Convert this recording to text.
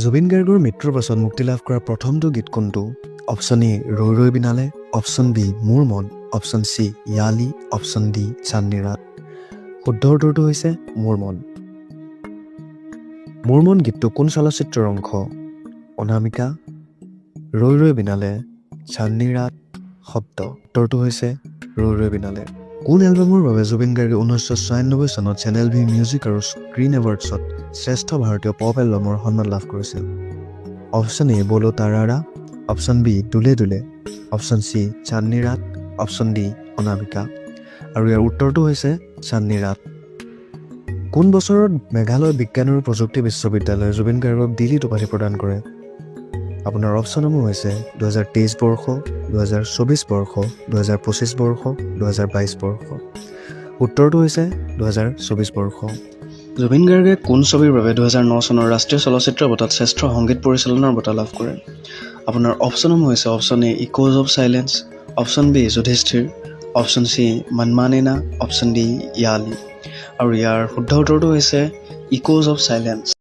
জুবিন গাৰ্গৰ মৃত্যুৰ পাছত মুক্তি লাভ কৰা প্ৰথমটো গীত কোনটো? অপশ্যন এ ৰৈ ৰৈ বিনালে, অপশ্যন বি মোৰ মন, option C য়ালি, option D Chandni ৰাত। শুদ্ধ উত্তৰটো হৈছে মোৰ মন। মোৰ মন গীতটো কোন চলচ্চিত্ৰৰ অংশ? অনামিকা, ৰৈ ৰৈ বিনালে, চান্দনী ৰাত, শব্দ। উত্তৰটো হৈছে ৰৈ ৰৈ বিনালে। কোন এলবামৰ বাবে জুবিন গাৰ্গে 1996 চনত চেনেল ভি মিউজিক আৰু স্ক্ৰীণ এৱাৰ্ডছত শ্ৰেষ্ঠ ভাৰতীয় পপ এলবামৰ সন্মান লাভ কৰিছিল? অপশ্যন এ বলো তাৰাৰা, অপশ্যন বি দুলে দুলে, অপশ্যন চি চান্দনী ৰাত, অপশ্যন ডি অনামিকা। আৰু ইয়াৰ উত্তৰটো হৈছে চান্দনী ৰাত। কোন বছৰত মেঘালয় বিজ্ঞান আৰু প্ৰযুক্তি বিশ্ববিদ্যালয়ে জুবিন গাৰ্গক ডিলিট উপাধি প্ৰদান কৰে? আপোনাৰ অপশ্যনসমূহ হৈছে 2023 বৰ্ষ, 2024 বৰ্ষ, 2025 বৰ্ষ, 2022 বৰ্ষ। উত্তৰটো হৈছে 2024 বৰ্ষ। জুবিন গাৰ্গে কোন ছবিৰ বাবে 2009 চনৰ ৰাষ্ট্ৰীয় চলচ্চিত্ৰ বঁটাত শ্ৰেষ্ঠ সংগীত পৰিচালনাৰ বঁটা লাভ কৰে? আপোনাৰ অপশ্যনসমূহ হৈছে option A echoes of silence, option B Yudhishthir, option C মনমানে না, অপশ্যন ডি য়ালি। আৰু ইয়াৰ শুদ্ধ উত্তৰটো হৈছে ইক'জ অফ চাইলেন্স।